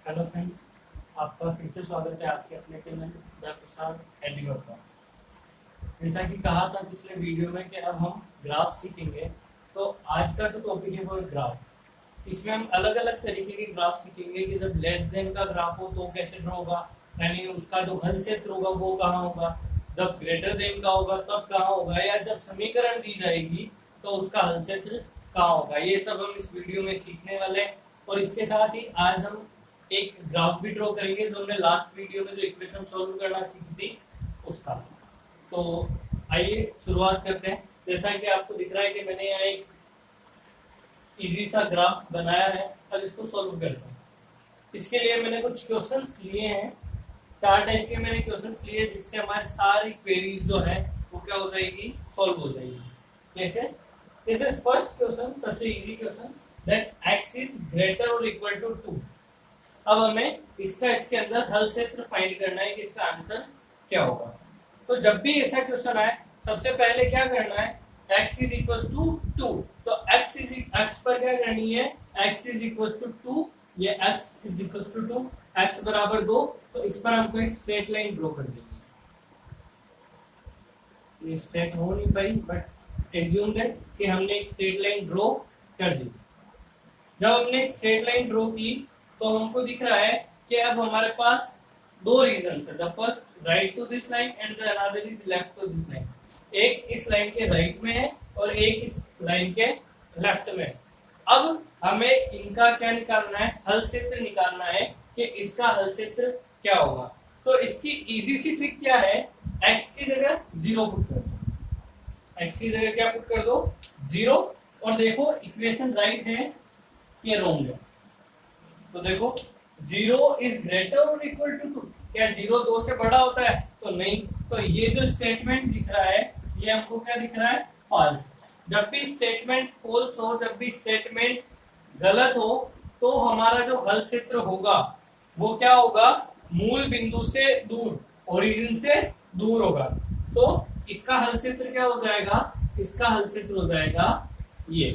Hello friends, आपका फिर से स्वागत है आपके अपने चैनल द प्रसाद एडुकेटर पर। जैसा कि कहा था पिछले वीडियो में कि अब हम ग्राफ सीखेंगे, तो आज का जो टॉपिक है वो है ग्राफ। इसमें हम अलग अलग तरीके के ग्राफ सीखेंगे कि जब लेस देन का ग्राफ हो तो कैसे ड्रॉ होगा, यानी उसका जो हल क्षेत्र होगा वो कहाँ होगा, जब ग्रेटर देन का होगा तब कहाँ होगा, या जब समीकरण दी जाएगी तो उसका हल क्षेत्र कहाँ होगा। ये सब हम इस वीडियो में सीखने वाले हैं। और इसके साथ ही आज हम एक ग्राफ भी ड्रॉ करेंगे जो हमने लास्ट वीडियो में जो इक्वेशन सॉल्व करना सीखी थी उसका। तो आइए शुरुआत करते हैं। जैसा कि आपको दिख रहा है कि मैंने यहाँ एक इजी सा ग्राफ बनाया है, अब इसको सॉल्व करते हैं। इसके लिए मैंने कुछ क्वेश्चंस लिए हैं, 4 टाइप के मैंने क्वेश्चंस लिए जिससे हमारी सारी क्वेरीज जो है वो क्या हो जाएगी, सॉल्व हो जाएगी। कैसे? जैसे फर्स्ट क्वेश्चन, सबसे easy question, that x is greater और इक्वल टू 2। अब हमें इसका इसके अंदर हल क्षेत्र फाइंड करना है कि इसका आंसर क्या होगा। तो जब भी ऐसा क्वेश्चन आए सबसे पहले क्या करना है, x इज इक्वल टू 2। तो x पर क्या करनी है, x इज इक्वल टू 2, ये x is equal to 2, x बराबर 2। तो इस पर हमको एक स्ट्रेट लाइन ड्रॉ कर देंगे। ये स्ट्रेट हो नहीं पाई, बट एज्यूम दैट कि हमने एक स्ट्रेट लाइन ड्रॉ कर दी। जब हमने एक स्ट्रेट लाइन ड्रॉ की तो हमको दिख रहा है कि अब हमारे पास दो रीजंस है, the first right to this line and the another is left to this line. एक इस लाइन के राइट में है और एक इस लाइन के लेफ्ट में है। अब हमें इनका क्या निकालना है, हल क्षेत्र निकालना है कि इसका हल क्षेत्र क्या होगा। तो इसकी इजी सी ट्रिक क्या है, x की जगह 0 पुट कर दो। x की जगह क्या पुट कर दो, 0। और देखो इक्वेशन राइट है कि रॉन्ग है। तो देखो 0 इज ग्रेटर और इक्वल टू 2, क्या 0 2 से बड़ा होता है? तो नहीं। तो ये जो स्टेटमेंट दिख रहा है ये हमको क्या दिख रहा है, फॉल्स। जब भी स्टेटमेंट फॉल्स हो, जब भी स्टेटमेंट गलत हो, तो हमारा जो हल क्षेत्र होगा वो क्या होगा, मूल बिंदु से दूर, ओरिजिन से दूर होगा। तो इसका हल क्षेत्र क्या हो जाएगा, इसका हल क्षेत्र हो जाएगा ये,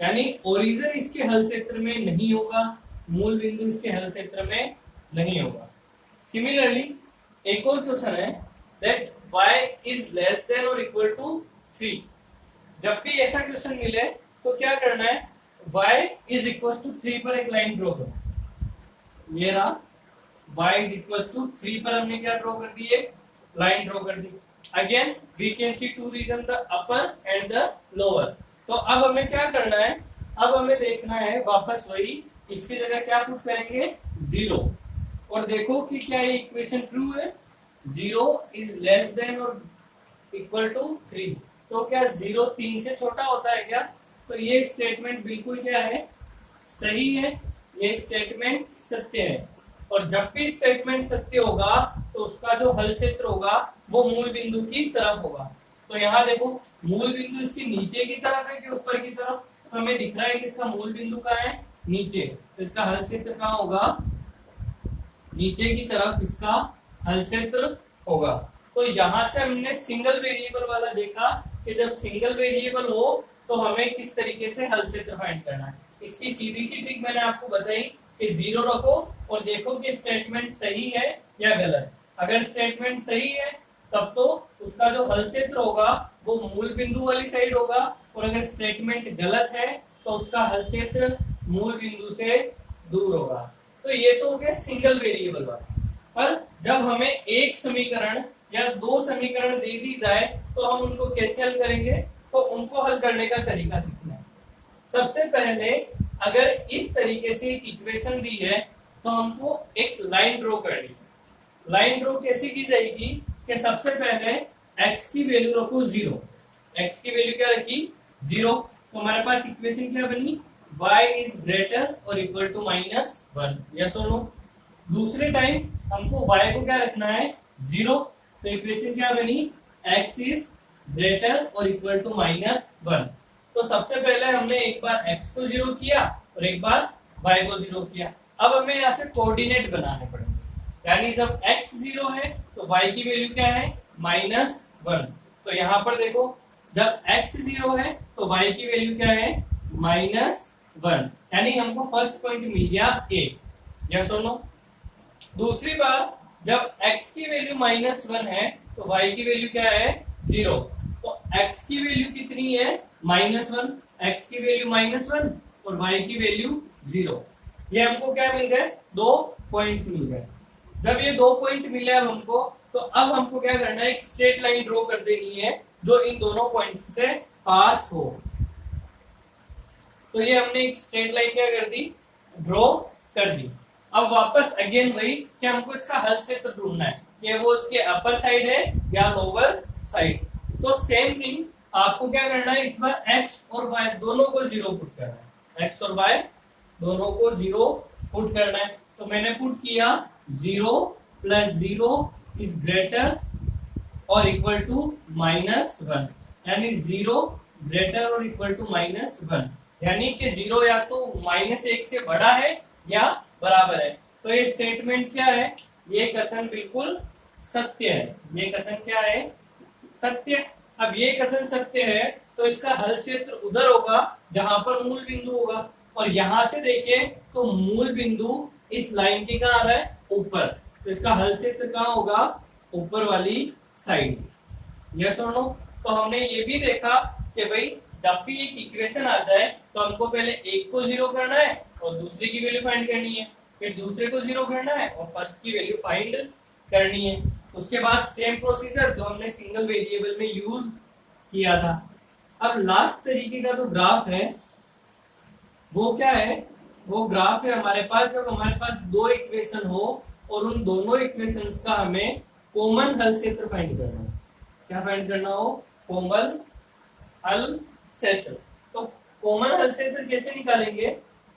यानी ओरिजिन इसके हल क्षेत्र में नहीं होगा, मूल बिंदु इसके हल क्षेत्र में नहीं होगा। सिमिलरली एक और क्वेश्चन है, that y is less than और इक्वल टू 3। जब भी ऐसा क्वेश्चन मिले तो क्या करना है, y इज इक्वल टू 3 पर एक लाइन ड्रॉ करो। ये रहा, y इज इक्वल टू 3 पर हमने क्या ड्रॉ कर दी, एक लाइन ड्रॉ कर दी। Again we can see two region, the upper and the lower. तो अब हमें क्या करना है, अब हमें देखना है वापस वही, इसकी जगह क्या पुट करेंगे, 0। और देखो कि क्या ये इक्वेशन ट्रू है, 0 इज लेस देन और इक्वल टू 3। तो क्या 0 3 से छोटा होता है क्या? तो ये स्टेटमेंट बिल्कुल क्या है, सही है, ये स्टेटमेंट सत्य है। और जब भी स्टेटमेंट सत्य होगा तो उसका जो हल क्षेत्र होगा वो मूल बिंदु की तरफ होगा। तो यहाँ देखो मूल बिंदु इसके नीचे की तरफ है कि ऊपर की तरफ, तो हमें दिख रहा है कि इसका मूल बिंदु कहाँ है, नीचे। तो इसका हल क्षेत्र कहाँ होगा, नीचे की तरफ इसका हल क्षेत्र होगा। तो यहाँ से हमने सिंगल वेरिएबल वाला देखा कि जब सिंगल वेरिएबल हो तो हमें किस तरीके से हल क्षेत्र फाइंड करना है। इसकी सीधी सी ट्रिक मैंने आपको बताई कि 0 रखो और देखो कि स्टेटमेंट सही है या गलत। अगर स्टेटमेंट सही है तब तो उसका जो हल क्षेत्र होगा वो मूल बिंदु वाली साइड होगा, और अगर स्टेटमेंट गलत है तो उसका हल क्षेत्र मूल बिंदु से दूर होगा। तो ये तो हो गया सिंगल वेरिएबल वाला। पर जब हमें एक समीकरण या दो समीकरण दे दी जाए तो हम उनको कैसे हल करेंगे, तो उनको हल करने का तरीका सीखना है। सबसे पहले अगर इस तरीके से एक इक्वेशन दी है तो हमको एक लाइन ड्रॉ करनी है। लाइन ड्रॉ कैसे की जाएगी कि सबसे पहले x की वैल्यू रखो 0। x की वैल्यू क्या रखी, 0। तो हमारे पास इक्वेशन क्या बनी, y इज ग्रेटर और इक्वल टू -1। यस और नो? दूसरे टाइम हमको y को क्या रखना है, 0। तो इक्वेशन क्या बनी, x इज ग्रेटर और इक्वल टू -1। तो सबसे पहले हमने एक बार x को 0 किया और एक बार y को 0 किया। अब हमें यहाँ से कोऑर्डिनेट बनाने पड़ेंगे, यानी जब x 0 है तो y की वैल्यू क्या है, -1। तो यहाँ पर देखो जब x 0 है तो y की वैल्यू क्या है, -1। यानी हमको फर्स्ट पॉइंट मिल गया a। यस और नो? दूसरी बार जब x की वैल्यू -1 है तो y की वैल्यू क्या है 0। तो x की वैल्यू कितनी है -1, x की वैल्यू -1 और y की वैल्यू 0। ये हमको क्या मिल गए, 2 पॉइंट्स मिल गए। जब ये 2 पॉइंट मिले अब हमको, तो अब हमको क्या करना है, एक स्ट्रेट लाइन ड्रॉ कर देनी है जो इन दोनों पॉइंट्स से पास हो। तो ये हमने एक स्ट्रेट लाइन क्या कर दी, ड्रॉ कर दी। अब वापस अगेन वही कि हमको इसका हल क्षेत्र ढूंढना है कि वो इसके अपर साइड है या लोअर साइड। तो सेम थिंग आपको क्या करना है, इस बार x और y दोनों को 0 पुट करना है। x और y दोनों को 0 पुट करना है। तो मैंने पुट किया 0 + 0 इज ग्रेटर और इक्वल टू -1, यानी 0 ग्रेटर और इक्वल टू -1, यानी कि 0 या तो -1 से बड़ा है या बराबर है। तो ये स्टेटमेंट क्या है, ये कथन बिल्कुल सत्य है। ये कथन क्या है, सत्य। अब ये कथन सत्य है तो इसका हल क्षेत्र उधर होगा जहां पर मूल बिंदु होगा, और यहां से देखिए तो मूल बिंदु इस लाइन के कहां आ रहा है, ऊपर। तो इसका हल क्षेत्र कहां होगा, ऊपर वाली साइड। यस और नो। तो हमने ये भी देखा कि भाई जब भी एक इक्वेशन आ जाए तो हमको पहले एक को 0 करना है और दूसरे की वैल्यू फाइंड करनी है, फिर दूसरे को 0 करना है और फर्स्ट की वैल्यू फाइंड करनी है। उसके बाद सेम प्रोसीजर जो हमने सिंगल वेरिएबल में यूज किया था। अब लास्ट तरीके का जो ग्राफ है वो क्या है, वो ग्राफ है हमारे पास जब हमारे पास 2 इक्वेशन हो और उन दोनों इक्वेशंस का हमें कॉमन हल क्षेत्र फाइंड करना है। क्या फाइंड करना हो, कॉमन हल क्षेत्र। तो कॉमन हल क्षेत्र कैसे निकालेंगे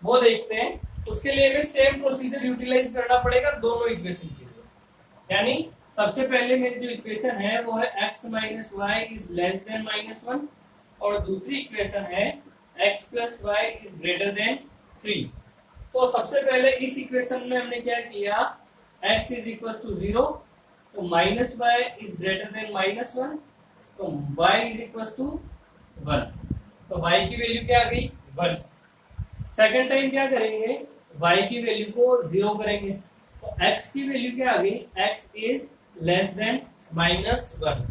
वो देखते हैं। उसके लिए हमें सेम प्रोसीजर यूटिलाइज करना पड़ेगा दोनों इक्वेशन के लिए। यानी सबसे पहले मेरी जो इक्वेशन है वो है x - y is less than -1 और दूसरी इक्वेशन है x + y is greater than 3। तो सबसे पहले इस इक्वेशन में हमने क्या किया, x इज इक्वल टू 0, तो -y इज ग्रेटर देन -1, तो y इज इक्वल टू 1। तो y की वैल्यू क्या आ गई, 1। सेकंड टाइम क्या करेंगे, y की वैल्यू को 0 करेंगे, तो x की वैल्यू क्या आ गई, x इज लेस देन -1।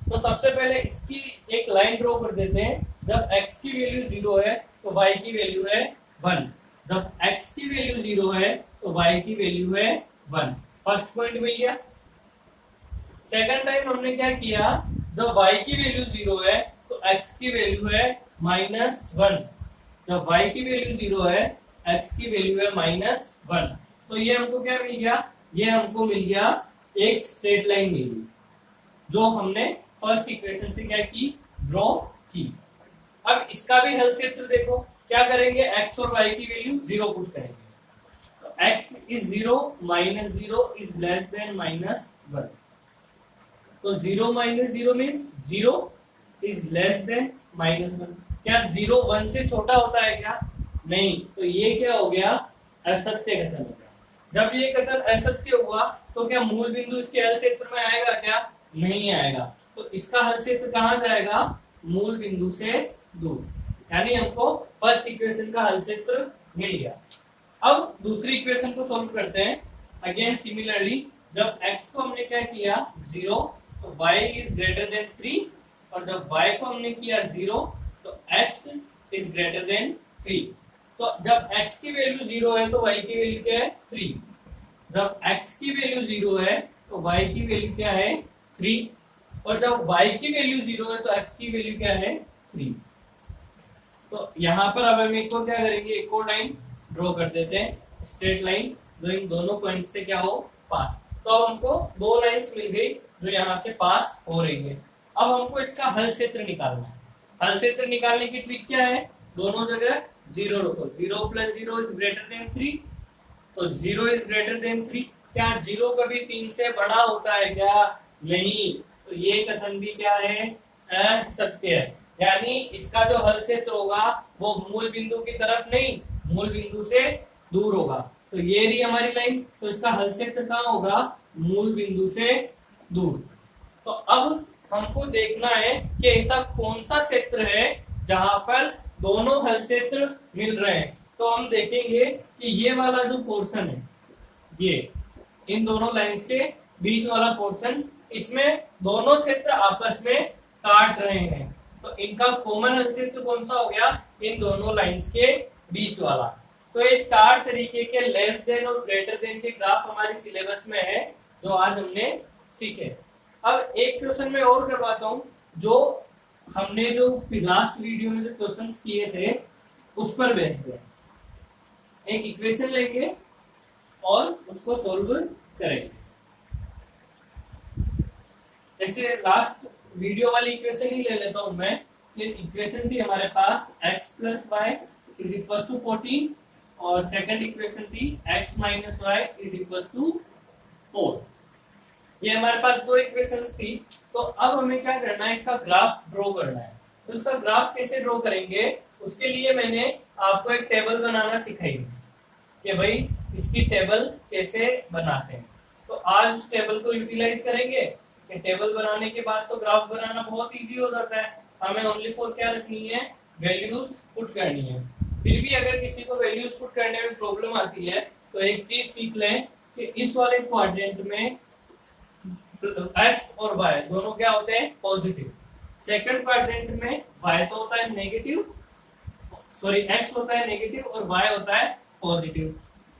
तो सबसे पहले इसकी एक लाइन ड्रॉ कर देते हैं। जब x की वैल्यू 0 है तो y की वैल्यू है 1। जब x की वैल्यू 0 है तो y की वैल्यू है 1। फर्स्ट पॉइंट मिल गया। सेकंड टाइम हमने क्या किया, जब y की वैल्यू 0 है तो x की वैल्यू है -1। जब y की वैल्यू 0 है x की वैल्यू है -1। तो ये हमको क्या मिल गया, ये हमको मिल गया एक स्ट्रेट लाइन मिल गई जो हमने फर्स्ट इक्वेशन से क्या की, ड्रॉ की। अब इसका भी हल क्षेत्र देखो, क्या करेंगे, x और y की वैल्यू 0 पुट करेंगे। तो x is 0 -0 is less than -1। तो 0 - 0 मींस 0 इज लेस देन -1। क्या 0 1 से छोटा होता है क्या, नहीं। तो ये क्या हो गया, असत्य कथन हो गया। जब ये कथन असत्य हुआ तो क्या मूल बिंदु इसके हल क्षेत्र में आएगा क्या, नहीं आएगा। तो इसका हल क्षेत्र कहां जाएगा, मूल बिंदु से दूर। यानी हमको फर्स्ट इक्वेशन का हल क्षेत्र मिल गया। अब दूसरी इक्वेशन को सॉल्व करते हैं। अगेन सिमिलरली जब x को हमने क्या किया 0 तो y इज ग्रेटर देन 3, और जब y को हमने किया 0 तो x इज ग्रेटर देन 3। तो जब x की वैल्यू 0 है तो y की वैल्यू क्या है 3। जब x की वैल्यू 0 है तो y की वैल्यू क्या है 3, और जब y की वैल्यू 0 है तो x की वैल्यू क्या है 3। तो यहाँ पर अब हम एक को क्या करेंगे, एक और लाइन ड्रॉ कर देते हैं, स्ट्रेट लाइन जो इन दोनों पॉइंट से क्या हो, पास। तो अब हमको 2 लाइंस मिल गई जो यहाँ से पास हो रही है। अब हमको इसका हल क्षेत्र निकालना है। हल क्षेत्र निकालने की ट्रिक क्या है, दोनों जगह 0 रखो। 0 + 0 इज ग्रेटर देन 3, तो 0 इज ग्रेटर देन 3। क्या 0 कभी 3 से बड़ा होता है क्या, नहीं। तो ये कथन भी क्या है, असत्य है। यानी इसका जो हल क्षेत्र होगा वो मूल बिंदु की तरफ नहीं, मूल बिंदु से दूर होगा। तो ये रही हमारी लाइन, तो इसका हल क्षेत्र कहाँ होगा, मूल बिंदु से दूर। तो अब हमको देखना है कि ऐसा कौन सा क्षेत्र है जहां पर दोनों हल क्षेत्र मिल रहे हैं। तो हम देखेंगे कि ये वाला जो पोर्शन है, ये इन दोनों लाइंस के बीच वाला पोर्शन, इसमें दोनों क्षेत्र आपस में काट रहे हैं, तो इनका कॉमन क्षेत्र कौन सा हो गया, इन दोनों लाइंस के बीच वाला। तो ये 4 तरीके के लेस देन और ग्रेटर देन के ग्राफ हमारे सिलेबस में है, जो आज हमने सीखे। अब एक क्वेश्चन में और करवाता हूं, जो हमने जो लास्ट वीडियो में जो क्वेश्चंस किए थे उस पर बेस्ड है। एक इक्वेशन लेंगे और उसको सोल्व करेंगे। जैसे लास्ट वीडियो वाली इक्वेशन ही ले लेता हूं मैं। ये इक्वेशन थी हमारे पास x plus Y is equal to 14 और सेकंड इक्वेशन थी x minus Y is equal to 4। ये हमारे पास दो इक्वेशंस थी। तो अब हमें क्या करना है, इसका ग्राफ ड्रॉ करना है। तो इसका ग्राफ कैसे ड्रॉ करेंगे, उसके लिए मैंने आपको एक टेबल बनाना सिखाई कि भाई इसकी टेबल कैसे बनाते हैं। तो आज उस टेबल को यूटिलाइज करेंगे कि टेबल बनाने के बाद तो ग्राफ बनाना बहुत इजी हो जाता है। हमें ओनली फॉर क्या रखनी है, वैल्यूज पुट करनी है। फिर भी अगर किसी को वैल्यूज पुट करने में प्रॉब्लम आती है तो एक चीज सीख लें कि इस वाले क्वाड्रेंट में x और y दोनों क्या होते हैं, पॉजिटिव। सेकंड क्वाड्रेंट में y तो होता है नेगेटिव, सॉरी x होता है नेगेटिव और y होता है पॉजिटिव।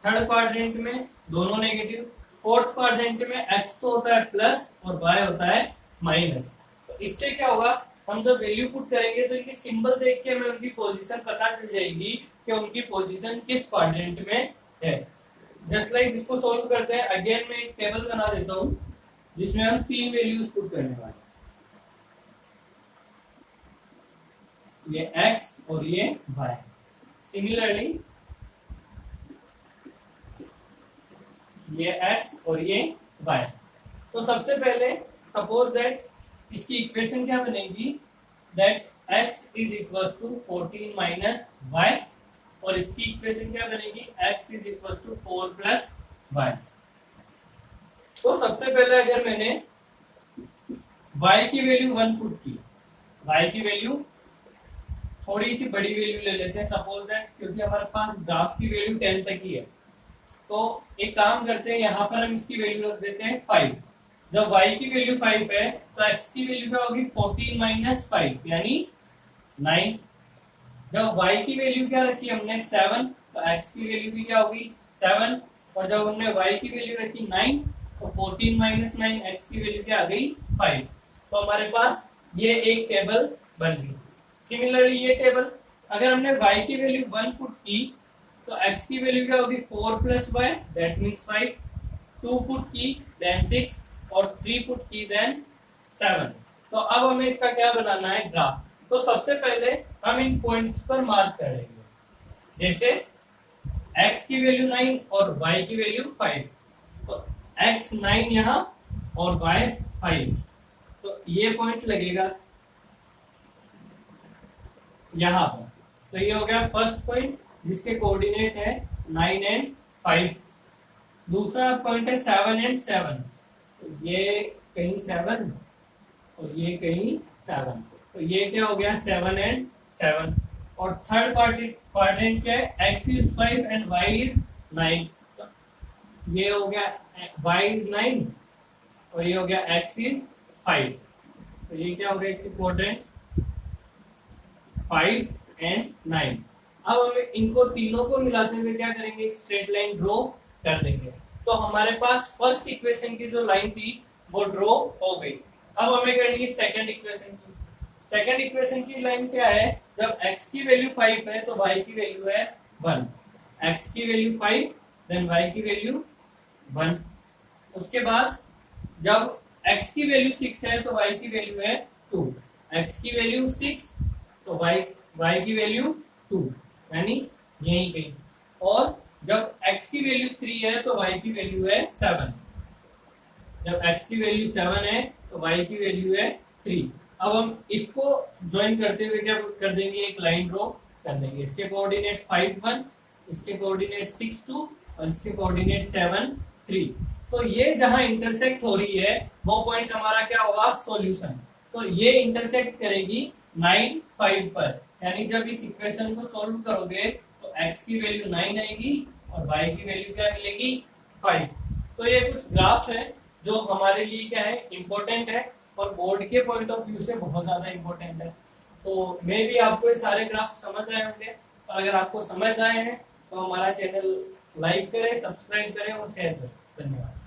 थर्ड क्वाड्रेंट में दोनों नेगेटिव। फोर्थ क्वाड्रेंट में x तो होता है प्लस और y होता है माइनस। तो इससे क्या होगा, हम जब वैल्यू पुट करेंगे तो इनकी सिंबल देख के हमें उनकी पोजीशन पता चल जाएगी कि उनकी पोजीशन किस क्वाड्रेंट में है। जस्ट लाइक इसको सोल्व करते हैं। अगेन मैं एक टेबल बना देता हूं जिसमें हम 3 वैल्यूज पुट करने वाले हैं, ये x और ये y। सिमिलरली ये x और ये y। तो सबसे पहले सपोज दैट इसकी इक्वेशन क्या बनेगी, that x is equal to 14 minus y, और इसकी इक्वेशन क्या बनेगी, x is equal to 4 plus y। तो सबसे पहले अगर मैंने y की वैल्यू 1 पुट की, y की वैल्यू थोड़ी सी बड़ी वैल्यू ले लेते हैं सपोज दैट, क्योंकि हमारे पास ग्राफ की वैल्यू 10 तक ही है। तो एक काम करते हैं, यहाँ पर हम इसकी वैल्यू रख देते हैं 5। जब y की वैल्यू 5 है तो x की वैल्यू क्या होगी, 14 माइनस 5 यानी 9। जब y की वैल्यू क्या रखी हमने 7, तो x की वैल्यू भी क्या होगी 7, और जब हमने y की वैल्यू रखी 9 तो 14 माइनस 9 x की वैल्यू क्या आ गई 5। तो हमारे पास ये एक टेबल बन गई। सिमिलरली ये टेबल अगर हमने y की वैल्यू 1 पुट की तो x की वैल्यू क्या होगी 4 plus y that means 5, 2 put की देन 6 और 3 पुट की देन 7। तो अब हमें इसका क्या बनाना है, ग्राफ। तो सबसे पहले हम इन पॉइंट्स पर मार्क करेंगे। जैसे x की वैल्यू 9 और y की वैल्यू 5, तो x 9 यहाँ और y 5, तो ये पॉइंट लगेगा यहाँ पर। तो ये हो गया फर्स्ट पॉइंट जिसके कोऑर्डिनेट है 9 एंड 5। दूसरा पॉइंट है 7 एंड 7, तो ये कहीं 7 और ये कहीं 7, तो ये क्या हो गया 7 एंड 7। और थर्ड क्वाड्रेंट क्या है, x is 5 and y is 9, तो ये हो गया y इज 9 और ये हो गया x इज 5, तो ये क्या हो गया इसकी क्वाड्रेंट 5 एंड 9। अब हमें इनको तीनों को मिलाते हुए क्या करेंगे, एक स्ट्रेट लाइन ड्रॉ कर देंगे। तो हमारे पास फर्स्ट इक्वेशन की जो लाइन थी वो ड्रॉ हो गई। अब हमें करनी है सेकंड इक्वेशन की। सेकंड इक्वेशन की लाइन क्या है, जब x की वैल्यू 5 है तो y की वैल्यू है 1। x की वैल्यू 5 देन y की वैल्यू 1। उसके बाद जब x की वैल्यू 6 है तो y की वैल्यू है 2। x की वैल्यू 6 तो y की वैल्यू 2 यानी यही कहीं। और जब x की वैल्यू 3 है तो y की वैल्यू है 7। जब x की वैल्यू 7 है तो y की वैल्यू है 3। अब हम इसको ज्वाइन करते हुए क्या कर देंगे, एक लाइन ड्रॉ कर देंगे। इसके कोऑर्डिनेट 5 1, इसके कोऑर्डिनेट 6 2 और इसके कोऑर्डिनेट 7 3। तो ये जहां इंटरसेक्ट हो रही है वो पॉइंट हमारा क्या होगा, सॉल्यूशन। तो ये इंटरसेक्ट करेगी 9 5 पर, यानी जब इस इक्वेशन को सॉल्व करोगे तो x की वैल्यू 9 आएगी और y की वैल्यू क्या मिलेगी 5। तो ये कुछ ग्राफ्स हैं जो हमारे लिए क्या है, इम्पोर्टेंट है और बोर्ड के पॉइंट ऑफ व्यू से बहुत ज़्यादा इम्पोर्टेंट है। तो मे भी आपको ये सारे ग्राफ्स समझ आए होंगे, और अगर आपको समझ आए हैं तो हमारा चैनल लाइक करें, सब्सक्राइब करें और शेयर करें। धन्यवाद।